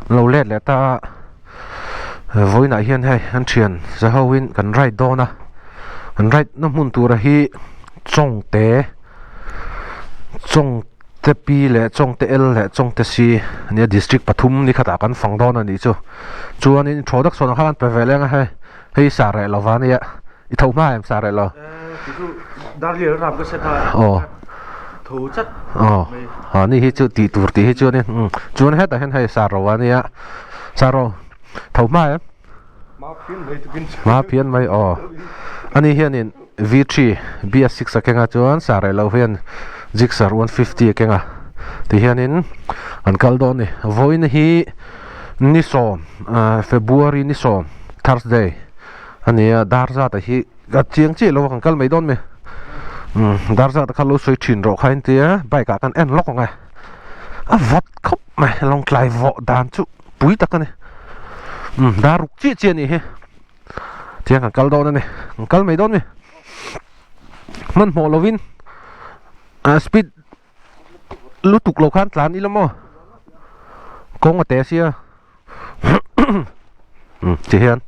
lâu lết lẽ ta với nãy hiện hay anh truyền giờ hawin cần right đó na cần right nó muốn tu ra hi trong te pi lệ trong te l lệ trong te c này district Pathum ni khata kan phang đó na ni chu anh in production khan pe vele nga hay sa re lo van ya i thau ma em sa re lo dar le ram ko se tha thú chất ni hi chu ti tur ti hi chu ni chu hết ta hen hay sa ro van ya sa ro thau ma em ma phiền mai anh ấy hiện in V3 BS6 cái ngã chuan sa re lo hian Gixxer 150 cái ngã thì hiện in anh kaldo ni voi ni hi ni so February ni so Thursday anh ấy dar ra ta hi gạt chiang chi lo kan kal mai don me dar ra ta khalo soi thin ro khain tia bai ka kan en lok ngai vot khop mai long klai vo dan chu pui ta kan daruk chi chi ni he tiang kan kal don ni kal mai don me man mo lovin speed lutuk lo khan tlan ilamo kong ate sia chi hian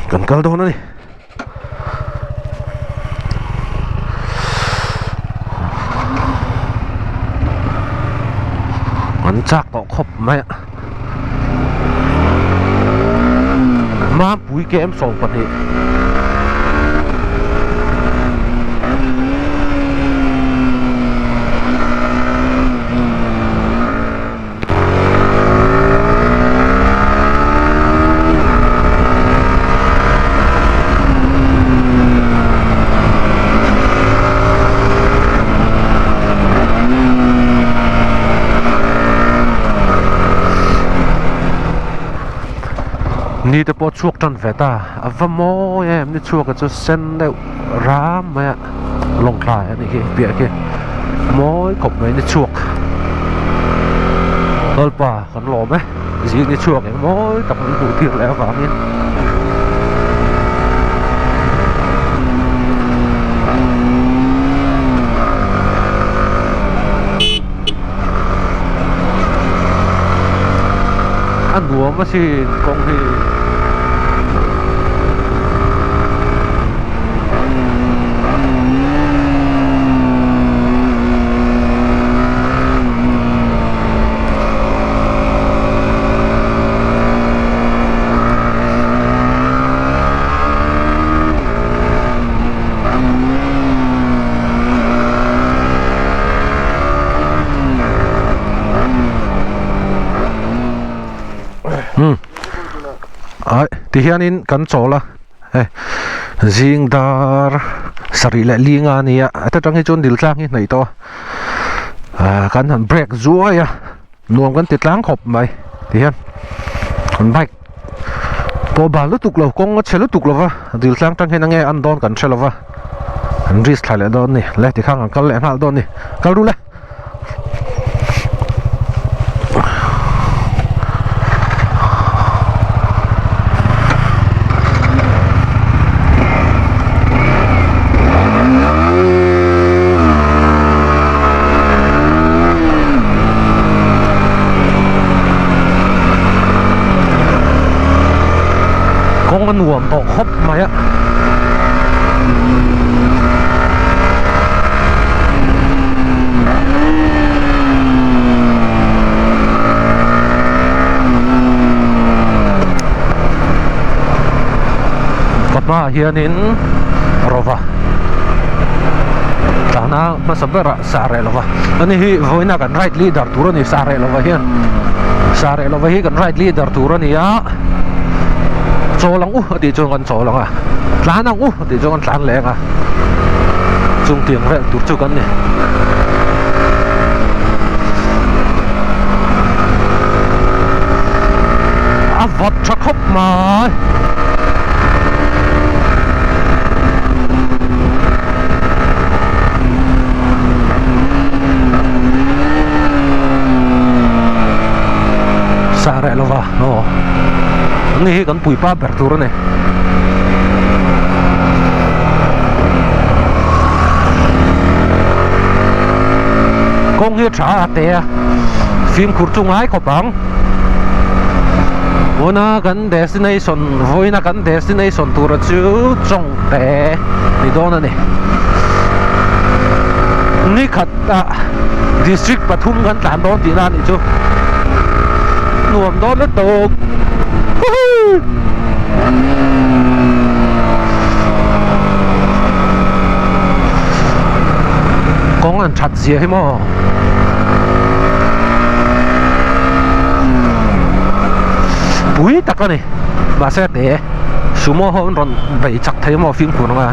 kan kal don ni anh chắc có khóc mẹ má bụi cái em sầu bật đi ni te po chuak tan veta avamo em ni chuak chu sen de ra ma long khai ani ki bia ki moi khop mai ni chuak hol pa kan lo me ji ni chuak em moi tập ni bu tiek le va min anh mua mà xin công thì thì hiện in cắn chó là riêng dar sari lại li nga ni à ta trong cái chốn điều trang như này to cắn hẳn break rúa ya nuông cắn tiệt láng hộp mày thì hiện còn bạch po ba lúc tục lâu con ngất xe lúc tục lâu va điều trang trong cái nghe ăn đòn cắn xe lâu va anh risk thay lại đòn này lấy thì khang cắn lại hal đòn này cắn đủ lại con nuông to khóc mày á cặp ma hiền in rova sana masabera sare lova ani hi voina kan right leader turani sare lova hian sare lova hi kan right leader turani ya cho lăng thì cho con cho lăng lá năng thì cho con lán lẹ chung tiền vậy tụt cho con này vật chắc khóc mà xa rẹ lo va ini kan pui pa berturun nih kong hi trả tè ฟิล์มขุดจุงไอ้ขบังวันนั้นกัน destination วันนั้นกัน destination ตัวเราจูจงแต่นี่โดนนะนี่ขัดdistrict ปทุมกันตามโดนตีนานอีกจูหน่วมโดนแล้วตกกองอันชัดเสียให้หมอปุ้ยตะกันนี่บาเสตเอ๋ชั่วโมงเขารอนไปจักไทยหมอฟิล์มขุนมา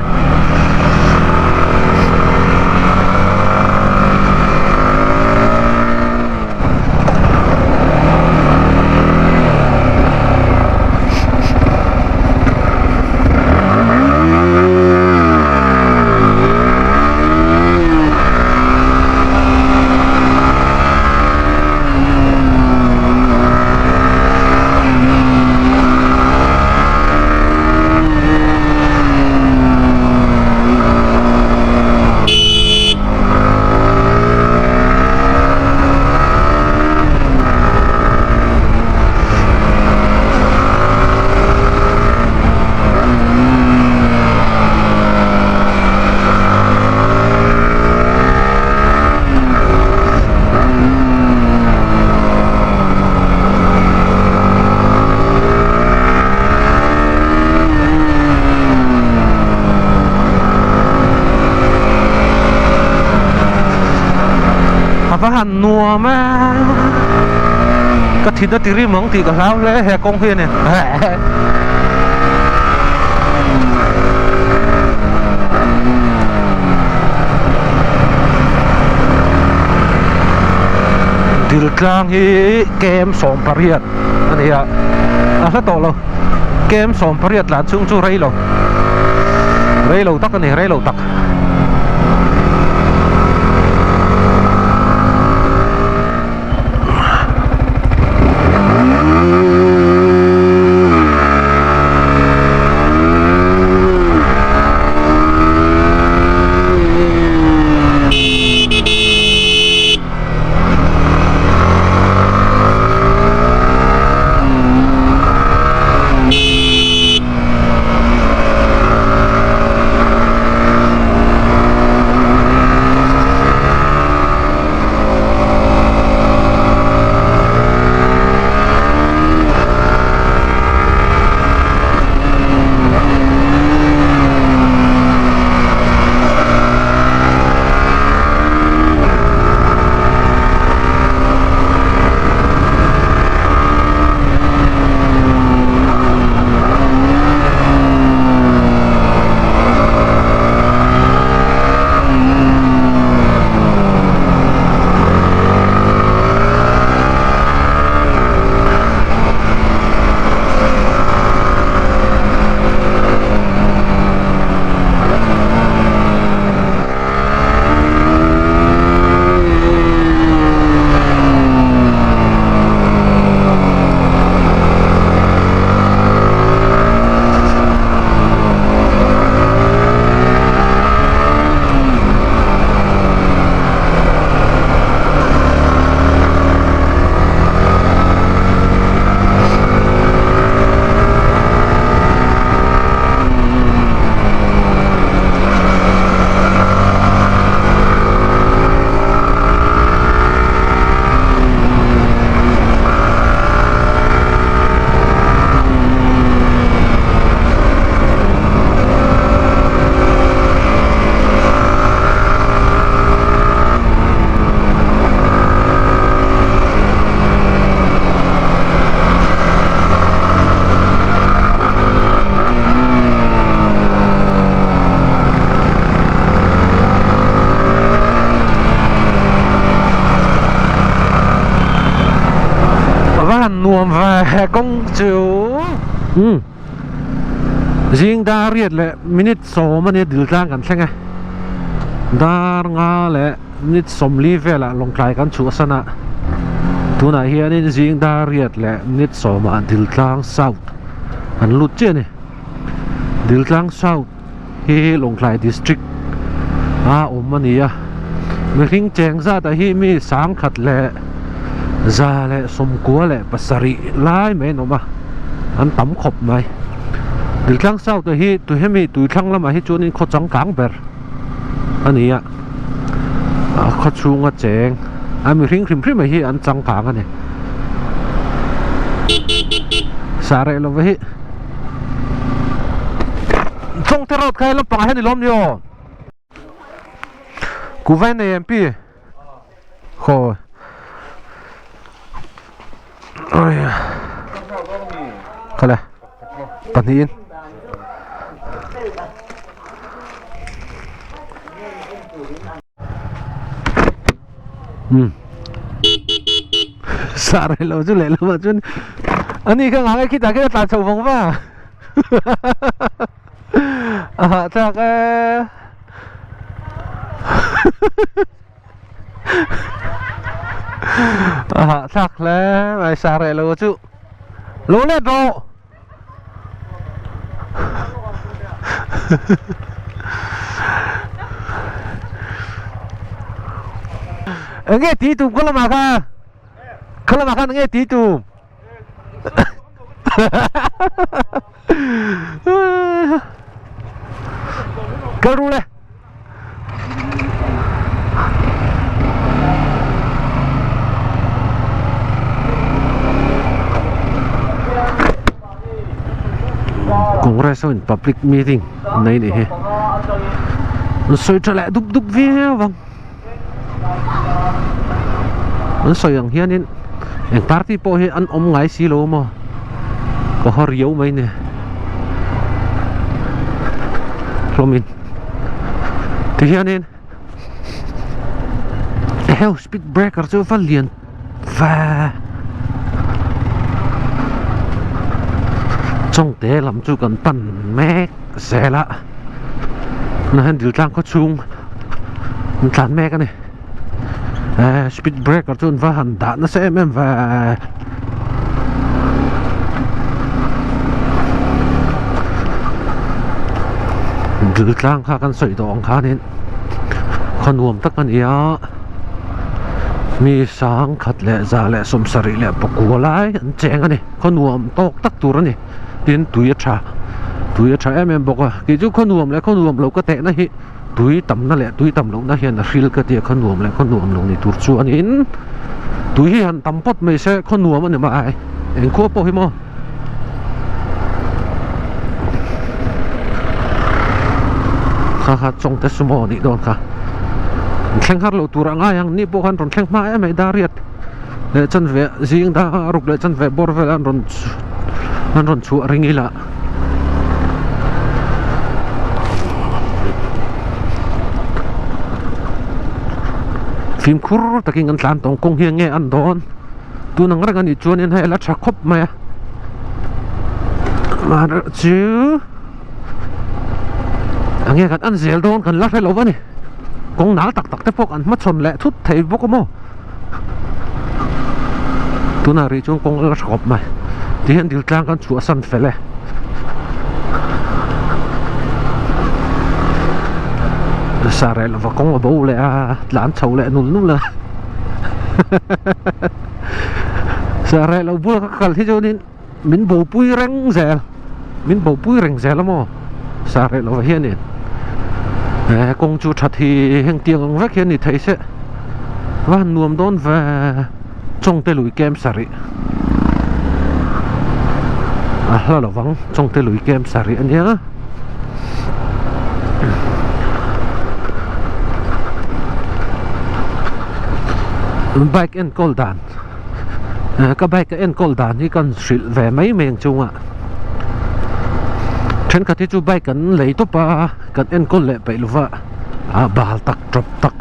หันนัวมากระถิ่นตีริมของตีกับเขาเลยแหกกองเพียเนี่ยดิลกลางฮีเกมสองประเภทอันนี้ถ้าต่อเราเกมสองประเภทหลานชุ่งจู่ไรเราตักกันนี่ไรเราตักนัวมากงจูจิงดาเรียดแหละมินิทโซมันเนี่ยดิลกลางกันใช่ไงดางาแหละมินิทสมลีเวละลงกลายกันชัวสนะตัวไหนเฮียนี่จิงดาเรียดแหละมินิทโซมาดิลกลางเซาท์อันลุดเจนี่ดิลกลางเซาท์เฮลงกลายดิสตริกมันนี่อะไม่ทิ้งแจงซะแต่ฮีมีสามขัดแหละ già lệ sum cua lệ pasari lai mấy nó mà anh tắm khop mày từ tháng sau tụi hi tụi tháng lắm mà hi cho nên khó trắng cáng bер anh ấy khó chung ngắt chèn anh mình ring rim mà hi anh trắng cáng anh này xa rệ luôn với trong thế rốt khai lắm bằng hết đi lắm nhiều cú ven này em pi khô ôi khá là tận hiên xa rệ lâu chứ lệ lâu mà chứ anh đi không hẳn kita kita tak coba apa tak tak lah mai sare lo chu lo le do nghe tí tùm có là mà nghe tí tùm cơ ru lên Congress in public meeting này này nó soi trở lại đúc đúc vía vâng nó soi yang hian in yang party po hi an om ngai si lo mo có hor yếu mấy nè Romin thì hian in hell speed breaker cho phát liền và trong té làm cho cần tần mẹ xe lạ nó hình điều trang có chung tàn mẹ cái này speed breaker cho và hẳn đạn nó sẽ em và điều trang khá cần sợi đòn khá nên con uổng tất cả nhớ mi sáng khát lệ ra lệ xôm sari lệ bọc cua lại anh chèn anh này con uổng tóc tắc tur anh này đến túi trà em bọc à cái chú con uổng lâu cái tệ này túi tầm nó lệ túi tầm lâu nó hiện là feel cái tiệt con uổng lâu này tur chu anh in túi hiện tầm pot mấy xe con uổng anh mà ai anh cố bỏ him khá trong tết số này đòn khá khen hát lâu tur ngay yang ni bộ hắn còn khen mãi mấy đa riết để chân về riêng đa rục để chân về bor về anh còn chúa ring ila phim khur taking an tlan tong kong hiang nge an don tu nang rang ani chuan in hai la tha khop mai mà chứ nghe kan an zel don kan la thai lo wa ni kong na tak tak te pok an ma chon le thut thei bok mo tu na ri chung kong la khop mai thì hiện điều trang kan chu san fele sare la va kong bo le lan chau le nun la sare la bu ka kal thi jonin min bo pui reng zel mo sare la va hian ni kong chu that hi heng tiang vek hian ni thei se wa nuam don va trong te lui kem sari là vắng trong te lui kem sari anh nhớ bike and call đàn các bike and call đàn thì cần sử về mấy miền chung ạ trên cái chú bike cần lấy top cần and call lệ bảy lúa bal tak drop tak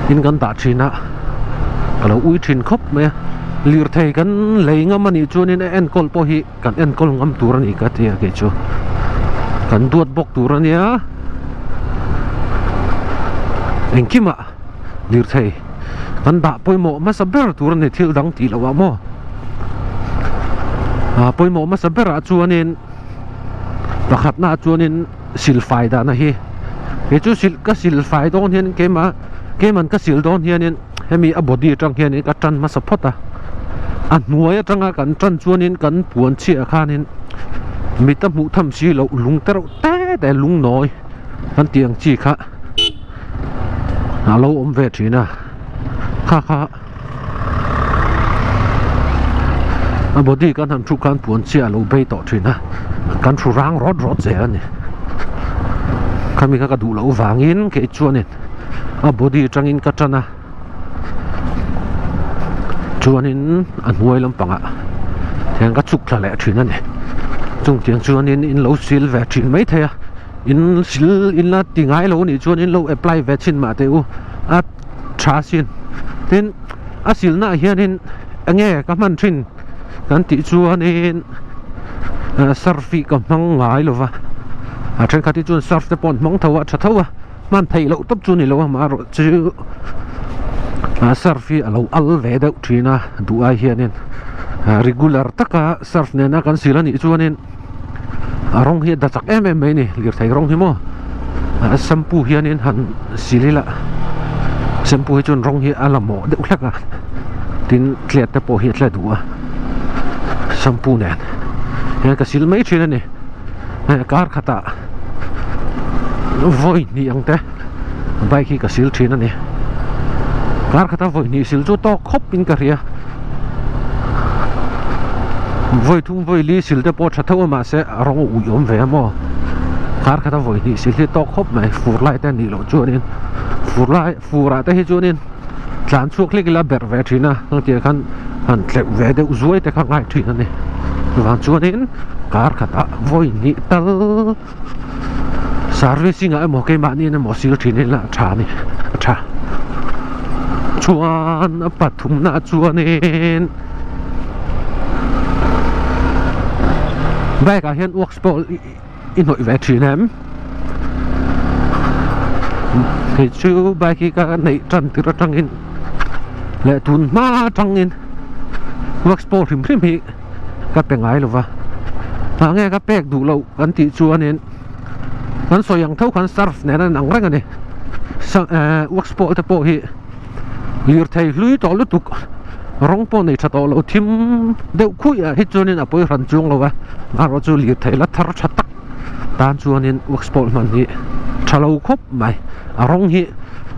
in cần tạ chín ạ kalau ui chín khop mẹ lir thầy cần lấy ngâm anh chú nên and call po hi cần and call ngâm turan i cái thì cái chú cần tuột bọc turan nhá anh kim ạ lir thầy kan da poimo ma saber tur ne thil dang ti lawa mo poimo ma saber a chuanin pakhat na chuanin silfai da na hi he chu sil ka silfai don hian ke man ka sil don hian hemi a body tang hian in ka tan ma support a nuai atanga kan tan chuan in kan puan chi a khanin mi ta mu tham si lo lung tero te lung noi kan tiang chi kha alo om ve thina kha a body kan han thu kan puan chi a lo be to thina kan thu rang rod che ani kami ka du lo wangin ke chuanin a body tangin ka tana chuanin an huai lampanga thiang ka chuk thla le thina ni chung tiang chuanin in lo sil ve thin mai thaya in sil in la tingai lo ni chuanin lo apply ve chin ma te u a tha sin tin a sil na hianin ange ka man thin kan ti chuanin sarfi ka mang ngai lo wa a then ka ti chuan surf te pon mong thawa tha thawa man thei lo top chu ni lo ma ro chu surfi alo al ve deuh thina du ai hianin regular taka surf ne na kan silani chuanin rong hi da chak em mai ni lir thei rong hi mo shampoo hianin han silila shampoo hi chun rong hi alamo deuh thlaka tin tlet te po hi tla du a shampoo nen he ka sil mai thina ni kar khata voi ni ang te bai khi ka sil thina ni kar khata voi ni sil chu to khop in ka ria voi thung voi li sil te po tha thaw ma se rong u yom ve mo kar khata voi ni sil to khop mai fur lai te ni lo chuanin fura te hi chuanin tlan chuak lik la ber ve thina ang ti khan han tle ve de uzuai te kha ngai thina ni wang chuanin kar khata voi ni tal servicing a mo ke ma ni na mo sil thinin la tha ni tha chuan a pathum na chuanin vai ka hian worksport in hoi ve thinem ke chu vai ki ka nei tran tira tangin le tun ma tangin worksport hrim hi ka pe ngai lova nge ka pek du lo kan ti chuanin kan soyang thau kan surf ne nan ang rang ani worksport te po hi lir thei hlui to lu tuk rong po nei thato lo thim deuh khui a hi chuanin a poi ran chung lova ma ro chu lir thei la thar thatak tan chuanin worksport man hi thalo khop mai a rong hi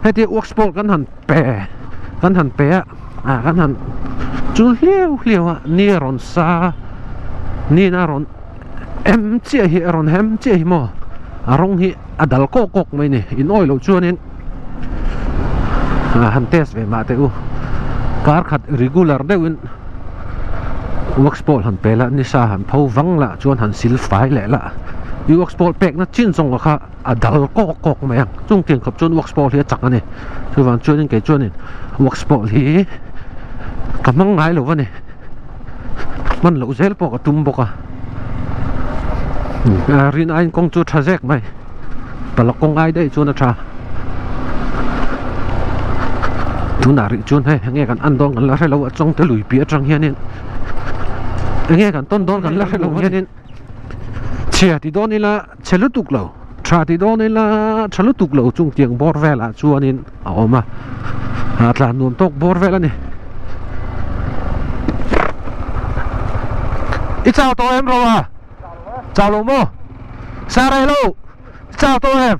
heti worksport kan han pe a kan han chu hliau a ni ron sa ni na ron em chia hi ron hem chia hi mo arong hi adal kok mai ni in oil lo chuanin han test ve ma te u kar khat regular deuin worksport han pela ni sa han pho wang la chuan han sil fai le la i worksport pek na chin song kha adal kok mai ang chung tiang khap chun worksport hi chak ani chu wan chuanin ke chuanin worksport hi kamang ngai lo wani man lo zel po ka tum boka rin ain kong chu thazek mai palak kong ai dei chu na tha tu na ri chun he nge kan an dong kan la lo chong te lui pi atang hianin nge kan ton don kan la lo hianin chia ti don ila chelutuk lo tra ti don ila chelutuk lo chung tiang bor vela chuanin a oma atlan nuam tok bor vela ni ít chào tôi em rồi à chào lô mô xa đây lâu chào tôi em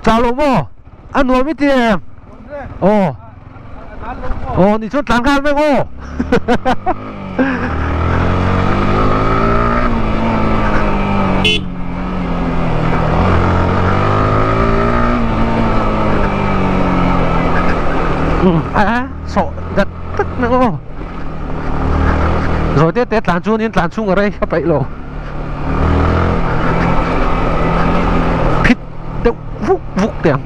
chào lô mô ăn uống với tiền em ồ thì chút láng gan với ngô sợ giật tức nữa ngô rồi tết làn chuông ở đây các bạn lộ phít đậu vúc tiền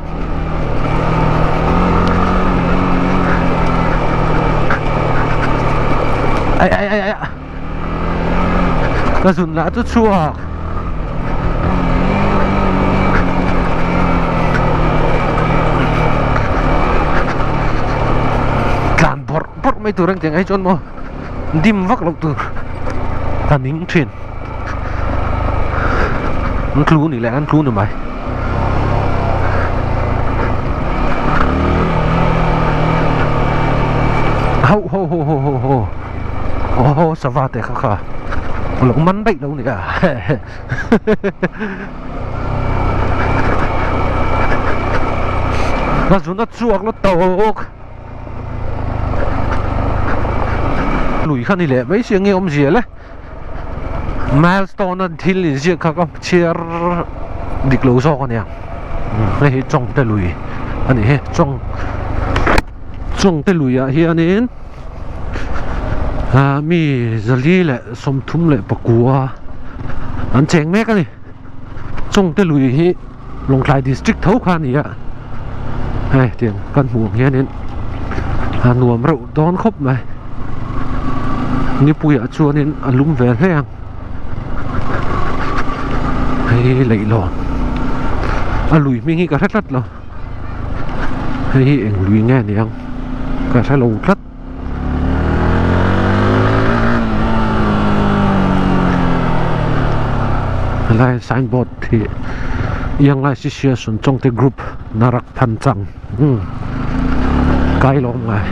ai cái dùn lá rất chua cản bọt mấy tụi đang tiếng ấy chôn mò dim vắc lộc từ ta nín trên ăn clue này lại ăn clue nữa mày Ô sao vào thế khá lồng mắn bệnh đâu nữa nó xuống nó chuộc nó tộc lùi khăn đi lệ mấy chuyện nghe ông gì đấy milestone nó thiên lý gì các ông chia địch lối so con nè cái trong tay lùi anh ấy trong tay lùi à hiện nên mi zali lệ som thum lệ bạc cua anh chèn mẹ cái này trong tay lùi hi Long Khai district thấu khăn gì ạ hay tiền căn buồng hiện nên nuông rượu đón khóc này như bùi ở chua nên lúng về thế à hay lấy lò lùi mình nghĩ cả rất rồi hay lùi nghe này không cả sai lâu rất lại signboard thì yang lại association trong cái group narak phan chang cái lo ngay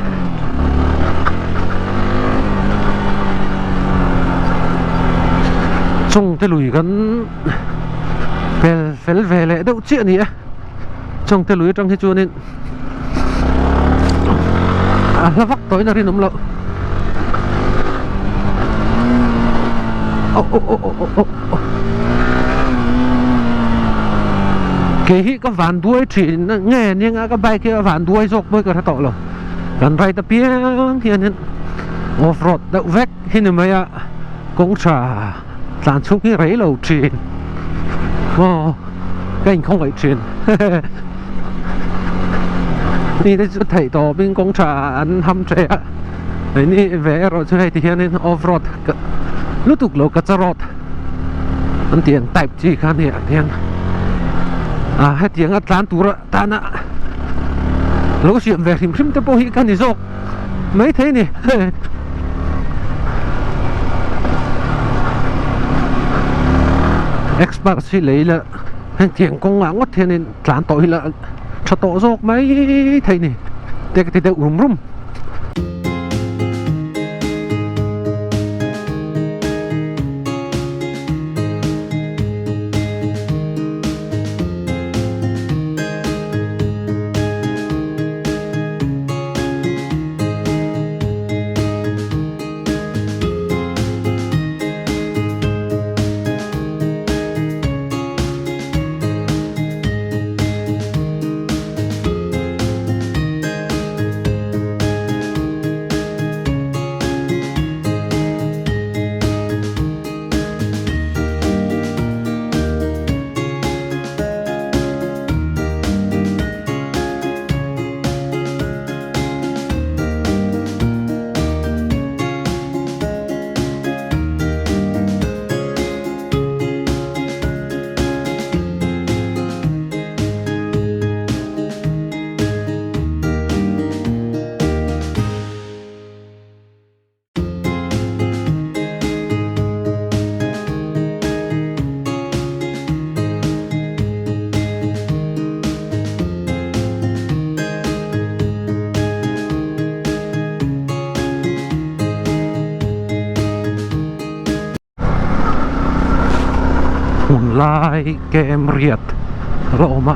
trong cái lùi gần phèn về lại đâu chuyện gì á trong cái lùi trong cái chuột nên nó vắt tối nó đi nấm lợ cái có ván đuôi chỉ nghe nhưng cái bài kia ván đuôi dọc mới có thể tỏ rồi gần đây tập biếng hiện nên off road đậu vét hiện nay à cũng trả sản xuất cái rẫy lầu truyền cái anh không phải truyềnนี่ได้ถ่ายต่อเป็นกองฉานทำเจ๊อะไอ้นี่แหวเราจะให้ที่นี่ออฟโรดรู้ตุกโลกจะรอดมันเตียงไต่จีกันเนี่ยเตียงให้เตียงอัดร้านตัวละตานะเราเสียบแหวนริมตะโพหิกันนี่โซกไม่เท่นี่เอ็กซ์เพรสสิเลยละให้เตียงกงอ่างวัดเทียนร้านต่อหิละcho tổ dọc mấy thầy này để cái thầy rùm rùm lại kem riết rộ mà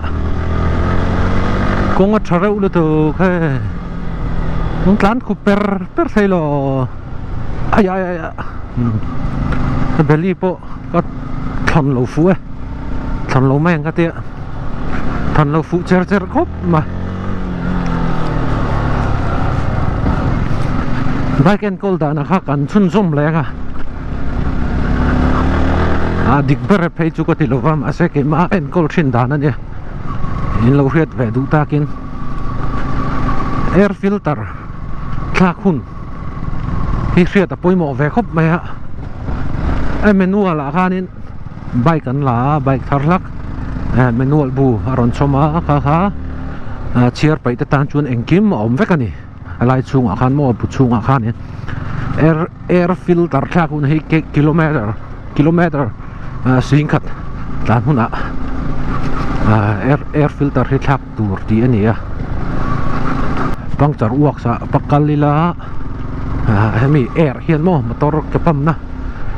cũng có rượu được từ cái lán của per thấy lo ai cái belly po có thon lẩu phú thon lẩu men cái tiệt thon lẩu phú chơi khóc mà bike and cold đã khác ăn chun zoom lại dik ber phei chu ko ti lovam ase ke ma en kol thin dan ania in lo riat ve du takin air filter thak hun hi riat a poimo ve khop mai ha ai manual a khanin bike kan la bike tharlak manual bu aron choma kha chiar pai ta tan chun engkim om ve kani alai chung a khan mo bu chung a khan air filter thak hun hi kilometer sinh khát làm hôn air filter hết thắc tour đi anh nhỉ băng chở uộc sa pakal lila มีแอร์เฮียนโม่มาตรกระปั๊มนะ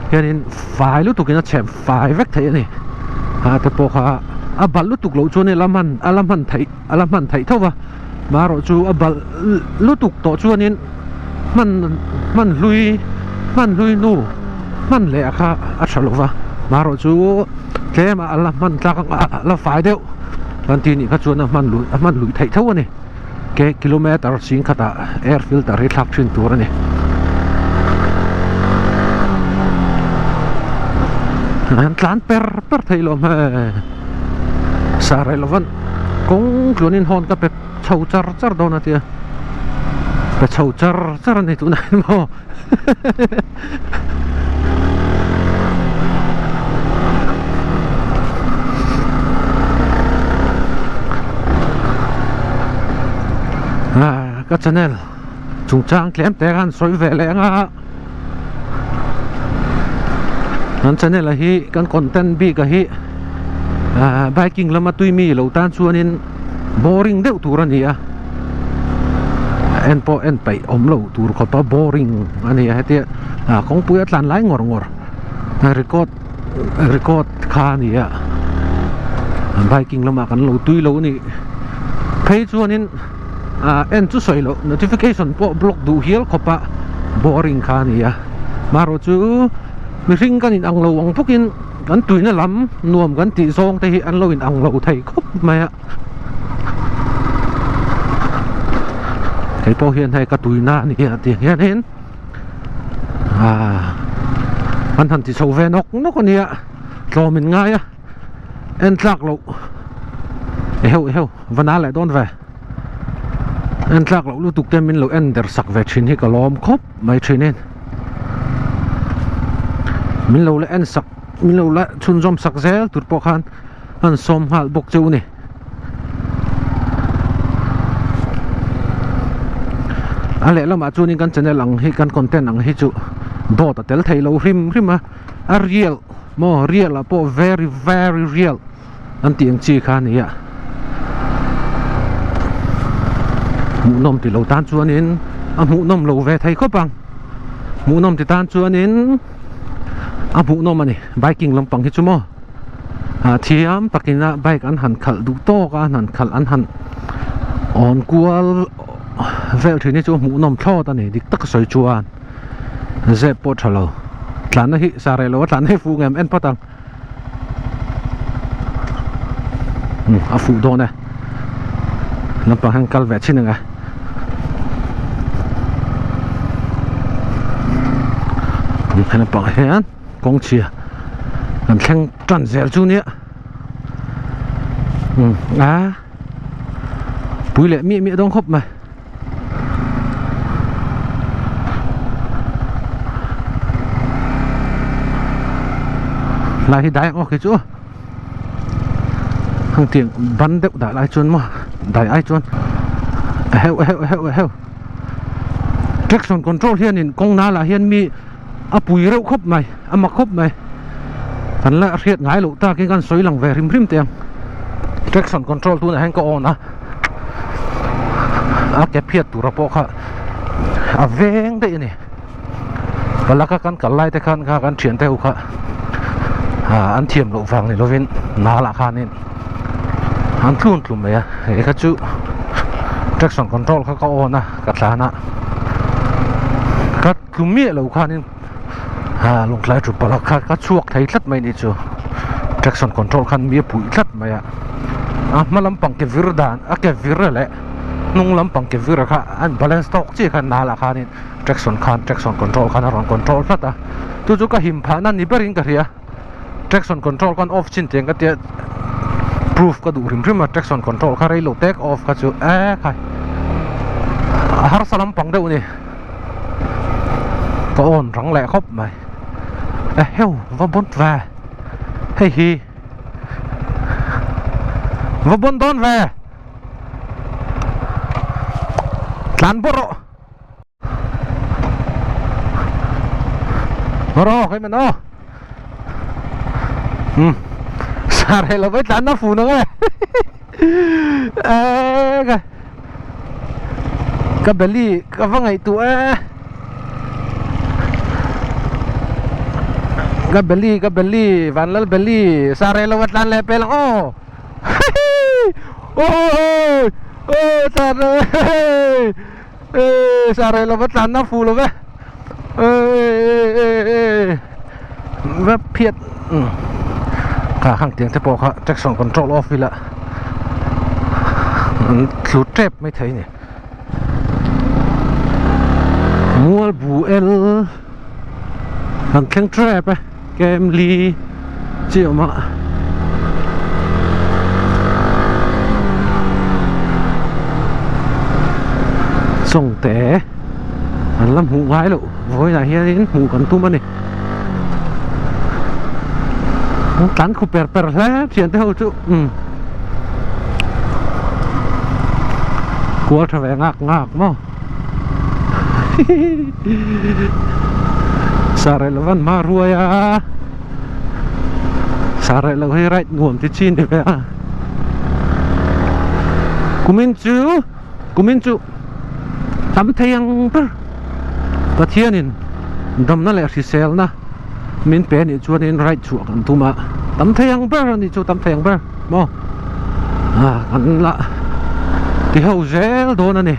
เฮียนไฟลุตุกินแฉมไฟเวกเทนี่แต่พอข้าบัลลุตุกเราชวนนี่ละมันไทยเท่าวะมาเราจูบัลลุตุกต่อชวนนี่มันลุยนู่มันเละค่ะอัศลวะมาเราจูเจ้มามันจากละไฟเดียววันที่นี่เขาชวนมันลุยไทยเท่าวะนี่กิโลเมตรสิงคตาแอร์ฟิลตาริทักชินตัวนี่ร้านเปรไทยลมสาระลวันกงกลุ่นินฮอนก็ไปเช่าจารโดนนะเตียไปเช่าจารในตัวไหนมั้งก็จะเนี่ยจุงจ้างแคลมแต่กันสวยแหวแรงนั่นจะเนี่ยละฮีกันคอนเทนต์บีก็ฮีไบกิ้งแล้วมาตุยมีเราตานชวนินบอริงเดือดตัวนี้เอ็นพอเอ็นไปอมเราตัวเขาต่อบอริงอันนี้ให้เตี้ยของปุยอัตลันไล่งอร์รีคอร์ดคานี่ไบกิ้งแล้วมากันเราตุยเรานี่เพย์ชวนินเอ็นจุดสวยเรา notification พวกบล็อกดูเฮียลเขาปะบอริงคานี่มาเราจูมีสิ่งกันอังเราอังพวกอินกันตุยนั่นล้ำนวมกันตีซองแต่อันเราอินอังเราไทยครบไหมไอ้พวกเฮียนไทยกระตุยหน้านี่ตีเห็นมันทันที่โซเวนกคนนี้รอมันง่ายเอ็นซักเราเฮ้ววันนั้นแหละโดนแวเอ็นซักเราลูกตุกเต็มมินเราเอ็นเดอร์สักเวชินให้กระล้อมครบไม่ชินเองมินเราเล่นสักมินเราเล่นชุนจอมสักเซลตุดปอกหันอันสมหัลบกเจ้านี่อะไรแล้วมาจูนี่กันจะเนี่ยหลังให้กันคอนเทนต์หลังให้จูโดดแต่เทเราริมมาเรียลโมเรียลละพอ very very real อันที่ยังจีขานี่หมูนมที่เราตานจวนนินหมูนมเราเวทไทยก็ปังหมูนมที่ตานจวนนินหมูนมอันนี้ไบกิ้งลำปังที่ชั่วโมงเทียมปักกินนะไบค์อันหันขัดดูโต้กันหันขัดอันหันอ่อนกลัวเวลทีนี้จูหมูนมท่อตอนนี้ดิตักสวยจวนเจ็บปวดเราหลานให้สาระเราหลานให้ฟูเงิมเอ็นพอตังฟูโดนนะลำปังหันกัลแวดชิ้นหนึ่งให้ลำปังเฮียนกองเชียร์กันแข่งจันเซลจูเนี่ยปุยเละมีต้องครบไหมลายได้ออกกี่จูทางเตียงบันเด็กได้ลายจนมั้งได้ไอจนเฮลtraction control เฮียนินกองน้าละเฮียนมีปุยเร็วครบไหมมาครบไหมทันละเรียดง่ายลูกตากินกันสวยหลังแวริมเตียง traction control ตัวไหนแห่งก็อ่อนนะแกเพียรตัวระบบค่ะเวงได้เนี่ยเวลากันกันไล่แต่กันเฉียนเท้าค่ะอันเทียมลูกฟังนี่เราเว้นนาละค่ะนี่อันทุ่นกลุ่มเลยเฮ้ยข้าจู traction control เขาก็อ่อนนะกัดสานะกัดกลุ่มเมียลูกค่ะนี่ลงไล่จุดปลอกก็ช่วงไทยลัดไม่นี่จู traction control คันมีปุ๋ยลัดไม่มาลำปังเก็บวิรดานเก็บวิรแหละนุ่งลำปังเก็บวิรค่ะอัน balance stock ที่คันนาละค่ะนี่ traction control คันรอน control ลัดจู่ๆก็หิมพานั่นนี่เบริงกันเฮีย traction control คัน off ชิ้นเตียงก็เตี้ย proof ก็ดูริมมา traction control คันไรโล take off ก็จูค่ะหาสลัมปังเดี๋ยวนี้ก็อ่อนรังแหล่ครบไหมเฮ้ยว่าบนแวเฮ้ยว่าบนโดนแวหลานบุรุรอใครมันสาระเราไปหลานน้าฟูนึงไงก็เบลลี่ก็ว่าไงตัว Gabelli van lal belli sare lawat lan le pelang oh oh sare sare lawat lan na fu lo ve ve phiet cả hàng tiếng thế bộ khá traction control off là lút trép mới thấy nhỉ mua bù el hàng khen trép ấy kem ly chịu mà sông té anh làm hụ gái lộ với là hiện hụ còn tung bên này tán khu per lẽ chuyện thế hậu chú cua trở về ngạc mà sare là văn ma ruồi à sare là hơi rạch nguồn thì chín đi về à kumin chú tắm thấy ăn bơ và thiên in đâm nó lại xì xèl na min pe ni chuan in right chuak an tuma tam thayang ber ni chu tam thayang ber mo an la ti ho zel don ani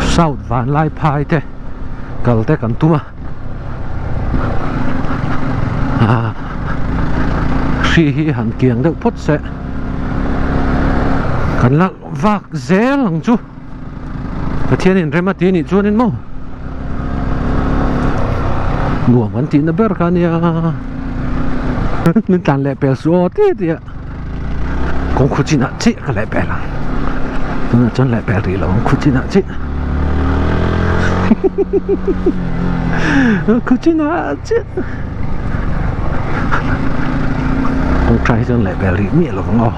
south van lai phai te kal te kan tuma si hi han kiang deuh phot se kan la vak zel ang chu pathian in remati ni chuan in mo nguồn vẫn tin nó bớt cái này mình tàn lệ bèo số thế thì cũng khu chỉ nãy chị cái lệ bèo là tôi là chân lệ bèo thì là cũng khu chỉ nãy chị khu chỉ nãy chị không trai chân lệ bèo thì miệng là không ngò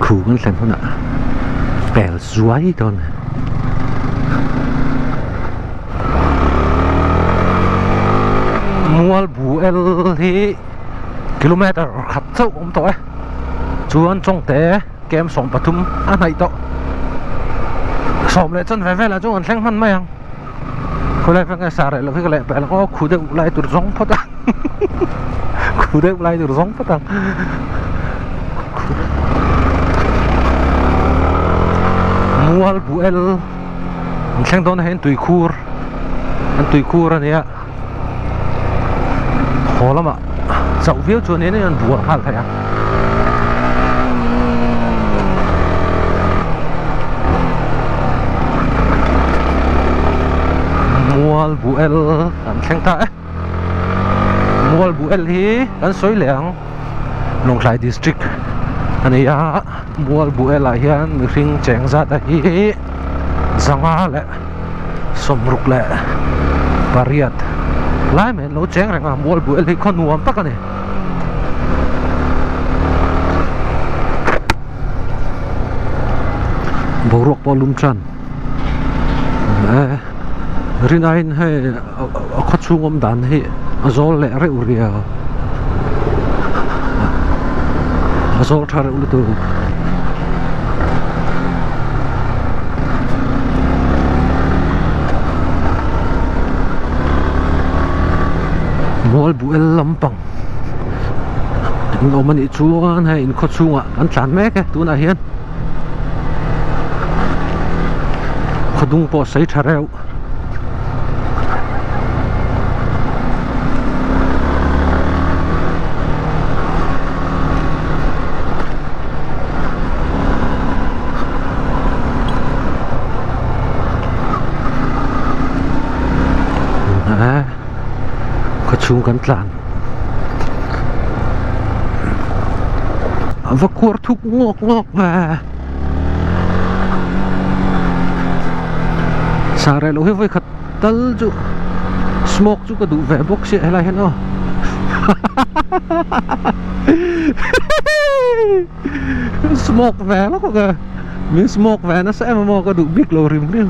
khu vẫn xem thôi nè bèo xoáy con mua bù el thì km khát sâu ông tối chuan trong té kem sòng Pathum anh này to sòng lại chân về là chỗ còn sáng hơn mấy anh hồi lại phải nghe xả lại là phải lại phải là có khu được lại từ giống phát à khu được lại từ giống phát à mua bù el sáng đó này tùy khu ra nè khó lắm ạ dậu viết cho nên là buồn hẳn thầy ạ mua bù el ăn xanh ta mua bù el hi ăn xôi lẻng Nong Klai district anh ấy mua bù el lại hiện riêng chèn ra đây zanga lệ som ruk lệ Pariat lại mình lỗ chén rằng là mua bữa thì con nuông tắc này bầu ruột bao lum tràn riêng anh hay có chung ông đàn hay azol lệ rượu rìa azol thà rượu từ mua bữa Lampang ông mình chuan hay in có chung à ăn chán mấy cái tu này hiền có đúng bộ sấy thà rượu có chungกันtlan và cuột thúc ngọc và xa ra lối với khát tớ chú smoke chú có đủ vẻ bốc xịa hay là hết không smoke vẻ nó có kìa miếng smoke vẻ nó sẽ mà có đủ big lô rìm đi